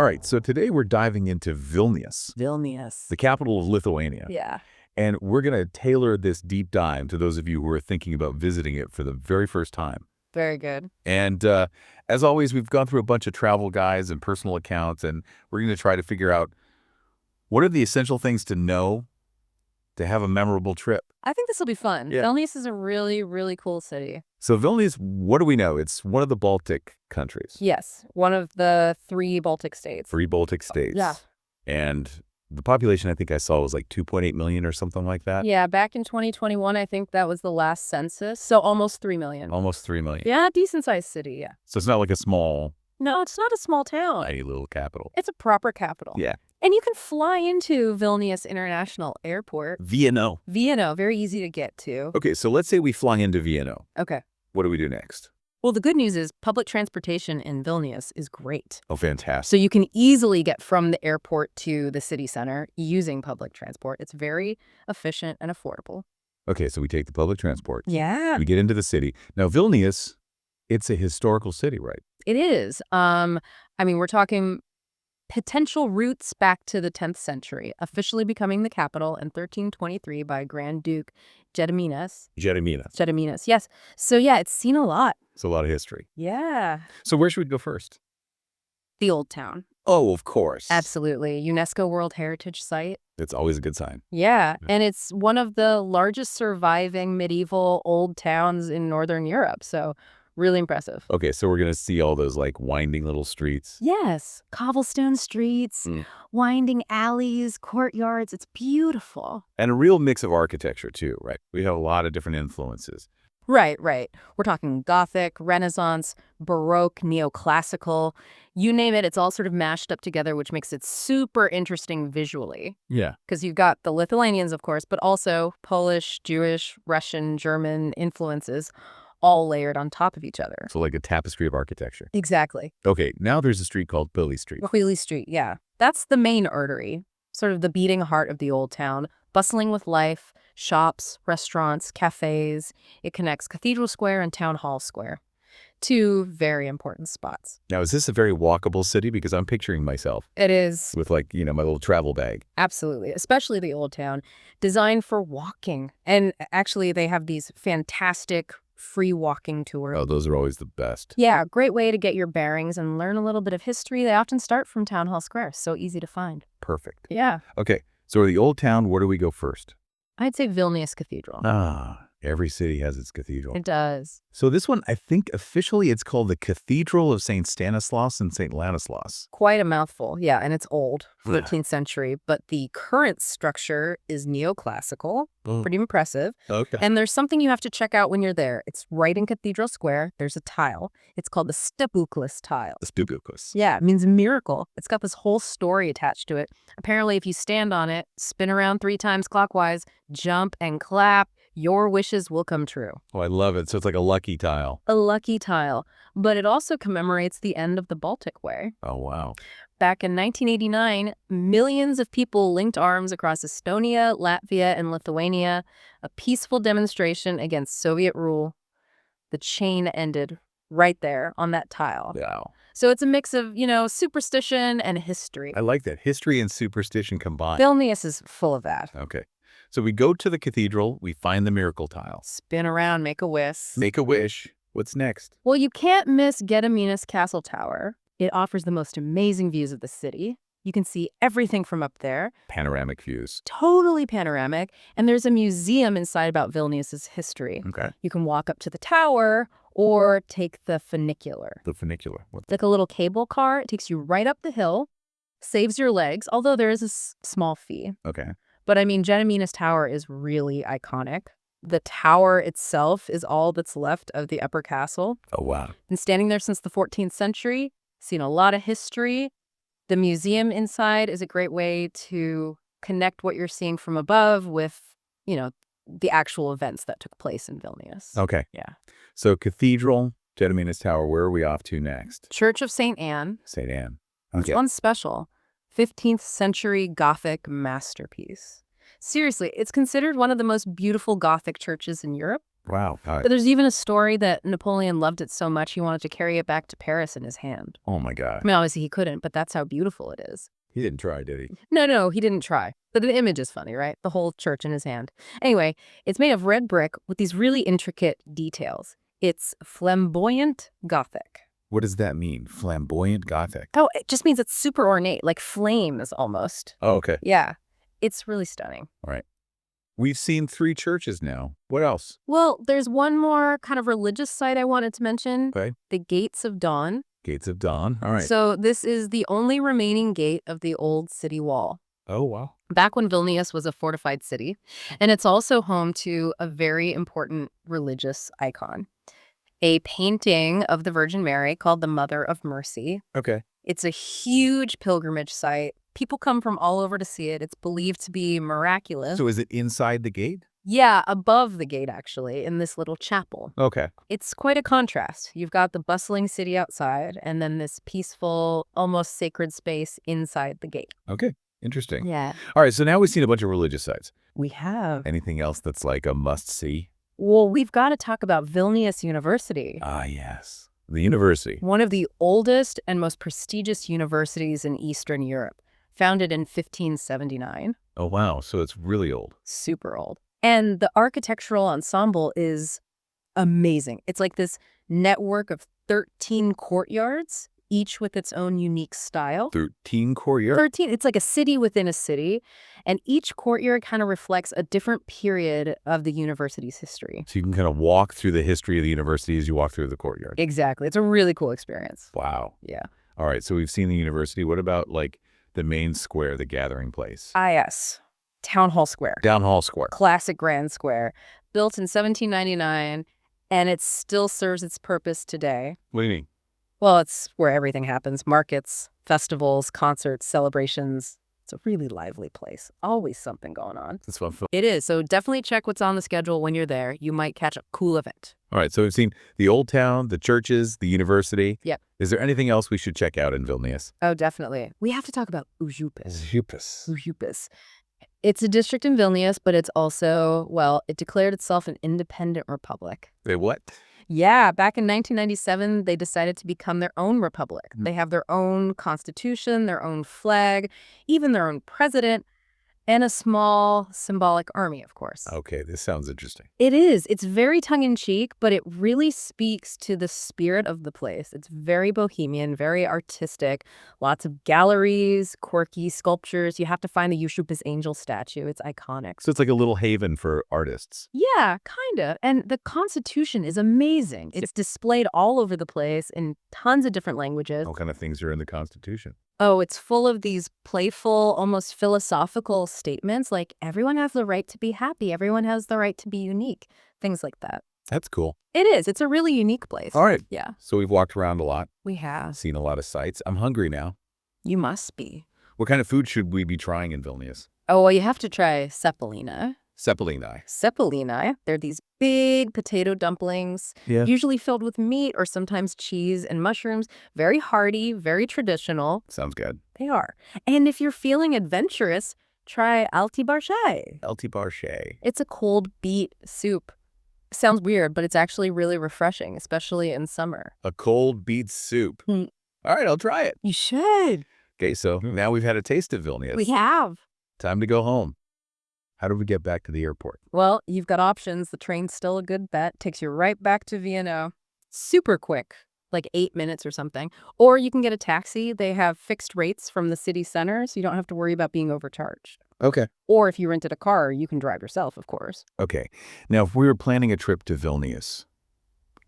All right, so today we're diving into Vilnius, Vilnius. the capital of Lithuania. Yeah. And we're going to tailor this deep dive to those of you who are thinking about visiting it for the very first time. Very good. And as always, we've gone through a bunch of travel guides and personal accounts, and we're going to try to figure out what are the essential things to know to have a memorable trip. I think this will be fun. Yeah. Vilnius is a really, really cool city. So Vilnius, what do we know? It's one of the Baltic countries. Yes. One of the 3 Baltic states. 3 Baltic states. Yeah. And the population I think I saw was like 2.8 million or something like that. Yeah. Back in 2021, I think that was the last census. So almost 3 million. Almost 3 million. Yeah. Decent sized city. Yeah. So it's not like a small, No, it's not a small town. tiny little capital. It's a proper capital. Yeah. And you can fly into Vilnius International Airport. Vienna. Vienna, very easy to get to. Okay, so let's say we fly into Vienna. Okay. What do we do next? Well, the good news is public transportation in Vilnius is great. Oh, fantastic. So you can easily get from the airport to the city center using public transport. It's very efficient and affordable. Okay, so we take the public transport. Yeah. We get into the city. Now, Vilnius, it's a historical city, right? It is. We're talking potential roots back to the 10th century, officially becoming the capital in 1323 by Grand Duke Gediminas. Gediminas, yes. So yeah, it's seen a lot. It's a lot of history. Yeah. So where should we go first? The Old Town. Oh, of course. Absolutely. UNESCO World Heritage Site. It's always a good sign. Yeah. And it's one of the largest surviving medieval old towns in Northern Europe. So really impressive. Okay, so we're going to see all those like winding little streets. Yes. Cobblestone streets, winding alleys, courtyards. It's beautiful. And a real mix of architecture too, right? We have a lot of different influences. Right. We're talking Gothic, Renaissance, Baroque, neoclassical. You name it, it's all sort of mashed up together, which makes it super interesting visually. Yeah. Because you've got the Lithuanians, of course, but also Polish, Jewish, Russian, German influences all layered on top of each other. So like a tapestry of architecture. Exactly. Okay, now there's a street called Billy Street. Wheelie Street, yeah. That's the main artery, sort of the beating heart of the old town, bustling with life, shops, restaurants, cafes. It connects Cathedral Square and Town Hall Square. 2 very important spots. Now, is this a very walkable city? Because I'm picturing myself. It is. With my little travel bag. Absolutely. Especially the old town, designed for walking. And actually, they have these fantastic free walking tours. Oh, those are always the best. Yeah, great way to get your bearings and learn a little bit of history. They often start from Town Hall Square, so easy to find. Perfect. Yeah. Okay, so the old town, where do we go first? I'd say Vilnius Cathedral. Every city has its cathedral. It does. So this one, I think officially it's called the Cathedral of St. Stanislaus and St. Ladislaus. Quite a mouthful. Yeah, and it's old, 13th century. But the current structure is neoclassical. Pretty impressive. Okay. And there's something you have to check out when you're there. It's right in Cathedral Square. There's a tile. It's called the Stebuklis tile. The Stebuklis. Yeah, it means miracle. It's got this whole story attached to it. Apparently, if you stand on it, spin around 3 times clockwise, jump and clap, your wishes will come true. Oh, I love it. So it's like a lucky tile. A lucky tile. But it also commemorates the end of the Baltic Way. Oh, wow. Back in 1989, millions of people linked arms across Estonia, Latvia, and Lithuania, a peaceful demonstration against Soviet rule. The chain ended right there on that tile. Wow. So it's a mix of, superstition and history. I like that. History and superstition combined. Vilnius is full of that. Okay. So we go to the cathedral, we find the miracle tile. Spin around, make a wish. Make a wish. What's next? Well, you can't miss Gediminas Castle Tower. It offers the most amazing views of the city. You can see everything from up there. Panoramic views. Totally panoramic. And there's a museum inside about Vilnius's history. Okay. You can walk up to the tower or take the funicular. The funicular. It's like a little cable car. It takes you right up the hill, saves your legs, although there is a small fee. Okay. But Gediminas Tower is really iconic. The tower itself is all that's left of the upper castle. Oh, wow. Been standing there since the 14th century, seen a lot of history. The museum inside is a great way to connect what you're seeing from above with, the actual events that took place in Vilnius. Okay. Yeah. So Cathedral, Gediminas Tower, where are we off to next? Church of St. Anne. St. Anne. Okay. This one's special. 15th century Gothic masterpiece. Seriously, it's considered one of the most beautiful Gothic churches in Europe. Wow. But there's even a story that Napoleon loved it so much he wanted to carry it back to Paris in his hand. Oh, my God. I mean, obviously he couldn't, but that's how beautiful it is. He didn't try, did he? No, he didn't try. But the image is funny, right? The whole church in his hand. Anyway, it's made of red brick with these really intricate details. It's flamboyant Gothic. What does that mean? Flamboyant Gothic? Oh, it just means it's super ornate, like flames almost. Oh, okay. Yeah, it's really stunning. All right. We've seen 3 churches now. What else? Well, there's one more kind of religious site I wanted to mention. Okay. The Gates of Dawn. Gates of Dawn. All right. So this is the only remaining gate of the old city wall. Oh, wow. Back when Vilnius was a fortified city. And it's also home to a very important religious icon. A painting of the Virgin Mary called the Mother of Mercy. Okay. It's a huge pilgrimage site. People come from all over to see it. It's believed to be miraculous. So is it inside the gate? Yeah, above the gate, actually, in this little chapel. Okay. It's quite a contrast. You've got the bustling city outside, and then this peaceful, almost sacred space inside the gate. Okay. Interesting. Yeah. All right. So now we've seen a bunch of religious sites. We have. Anything else that's like a must-see? Well, we've got to talk about Vilnius University. Ah, yes. The university. One of the oldest and most prestigious universities in Eastern Europe. Founded in 1579. Oh, wow. So it's really old. Super old. And the architectural ensemble is amazing. It's like this network of 13 courtyards, each with its own unique style. 13 courtyards? 13. It's like a city within a city. And each courtyard kind of reflects a different period of the university's history. So you can kind of walk through the history of the university as you walk through the courtyard. Exactly. It's a really cool experience. Wow. Yeah. All right. So we've seen the university. What about like the main square, the gathering place? Yes. Town Hall Square. Down Hall Square. Classic Grand Square. Built in 1799, and it still serves its purpose today. What do you mean? Well, it's where everything happens. Markets, festivals, concerts, celebrations. It's a really lively place. Always something going on. That's fun. It is. So definitely check what's on the schedule when you're there. You might catch a cool event. All right. So we've seen the old town, the churches, the university. Yep. Is there anything else we should check out in Vilnius? Oh, definitely. We have to talk about Užupis. Užupis. Užupis. It's a district in Vilnius, but it's also, well, it declared itself an independent republic. Wait, what? Yeah, back in 1997, they decided to become their own republic. They have their own constitution, their own flag, even their own president, and a small symbolic army, of course. Okay, this sounds interesting. It is. It's very tongue-in-cheek, but it really speaks to the spirit of the place. It's very bohemian, very artistic, lots of galleries, quirky sculptures. You have to find the Užupis angel statue. It's iconic. So it's like a little haven for artists. Yeah, kind of. And the Constitution is amazing. It's displayed all over the place in tons of different languages. What kind of things are in the Constitution? Oh, it's full of these playful, almost philosophical statements like everyone has the right to be happy. Everyone has the right to be unique. Things like that. That's cool. It is. It's a really unique place. All right. Yeah. So we've walked around a lot, We have. seen a lot of sights. I'm hungry now. You must be. What kind of food should we be trying in Vilnius? Oh, well, you have to try cepelina. Cepelini. Cepelina, they're these big potato dumplings, Yeah. usually filled with meat or sometimes cheese and mushrooms. Very hearty, very traditional. Sounds good. They are. And if you're feeling adventurous, try alti barshai. Elti Barshay. It's a cold beet soup. Sounds weird, but it's actually really refreshing, especially in summer. A cold beet soup. Hmm. All right, I'll try it. You should. Okay, so now we've had a taste of Vilnius. We have. Time to go home. How do we get back to the airport? Well, you've got options. The train's still a good bet. Takes you right back to Vienna. Super quick, like 8 minutes or something. Or you can get a taxi. They have fixed rates from the city center, so you don't have to worry about being overcharged. Okay. Or if you rented a car, you can drive yourself, of course. Okay. Now, if we were planning a trip to Vilnius,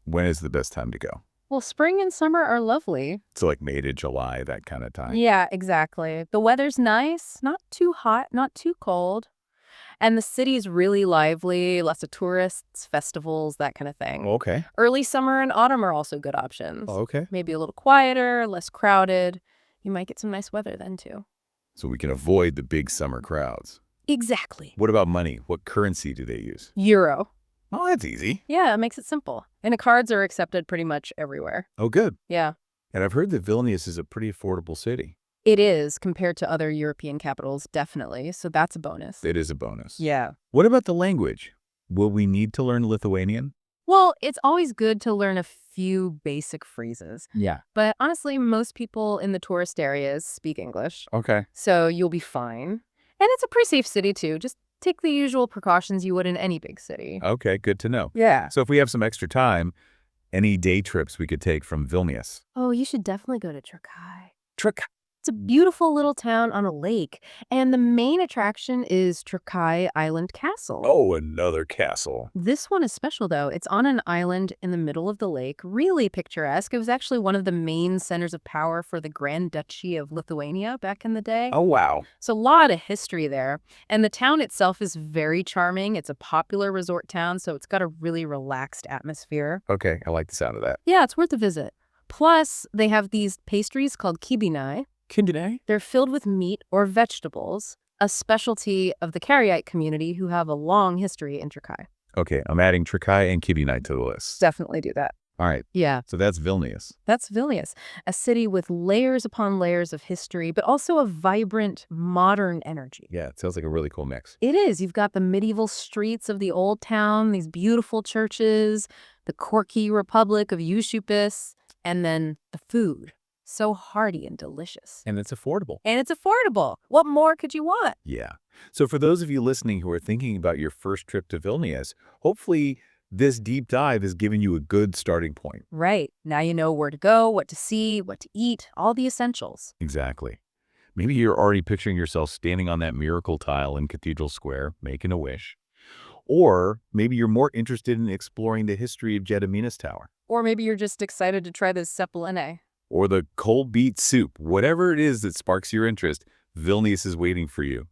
when is the best time to go? Well, spring and summer are lovely. So like May to July, that kind of time. Yeah, exactly. The weather's nice, not too hot, not too cold. And the city's really lively, lots of tourists, festivals, that kind of thing. Okay. Early summer and autumn are also good options. Oh, okay. Maybe a little quieter, less crowded. You might get some nice weather then, too. So we can avoid the big summer crowds. Exactly. What about money? What currency do they use? Euro. Oh, that's easy. Yeah, it makes it simple. And the cards are accepted pretty much everywhere. Oh, good. Yeah. And I've heard that Vilnius is a pretty affordable city. It is compared to other European capitals, definitely. So that's a bonus. It is a bonus. Yeah. What about the language? Will we need to learn Lithuanian? Well, it's always good to learn a few basic phrases. Yeah. But honestly, most people in the tourist areas speak English, Okay. so you'll be fine. And it's a pretty safe city, too. Just take the usual precautions you would in any big city. Okay, good to know. Yeah. So if we have some extra time, any day trips we could take from Vilnius? Oh, you should definitely go to Trakai. Trick. It's a beautiful little town on a lake, and the main attraction is Trakai Island Castle. Oh, another castle. This one is special, though. It's on an island in the middle of the lake, really picturesque. It was actually one of the main centers of power for the Grand Duchy of Lithuania back in the day. Oh, wow. So a lot of history there. And the town itself is very charming. It's a popular resort town, so it's got a really relaxed atmosphere. Okay, I like the sound of that. Yeah, it's worth a visit. Plus, they have these pastries called kibinai. Kindine? They're filled with meat or vegetables, a specialty of the Karaite community who have a long history in Trakai. Okay, I'm adding Trakai and Kibinai to the list. Definitely do that. All right, Yeah, so that's Vilnius. that's Vilnius, a city with layers upon layers of history, but also a vibrant, modern energy. Yeah, it sounds like a really cool mix. It is. You've got the medieval streets of the old town, these beautiful churches, the quirky republic of Ushupis, and then the food. So hearty and delicious. And it's affordable. And it's affordable. What more could you want? Yeah. So for those of you listening who are thinking about your first trip to Vilnius, hopefully this deep dive has given you a good starting point. Right. Now you know where to go, what to see, what to eat, all the essentials. Exactly. Maybe you're already picturing yourself standing on that miracle tile in Cathedral Square, making a wish. Or maybe you're more interested in exploring the history of Gediminas Tower. Or maybe you're just excited to try this cepelene. Or the cold beet soup. Whatever it is that sparks your interest, Vilnius is waiting for you.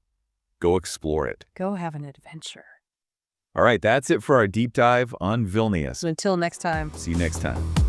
Go explore it. Go have an adventure. All right, that's it for our deep dive on Vilnius. So until next time. See you next time.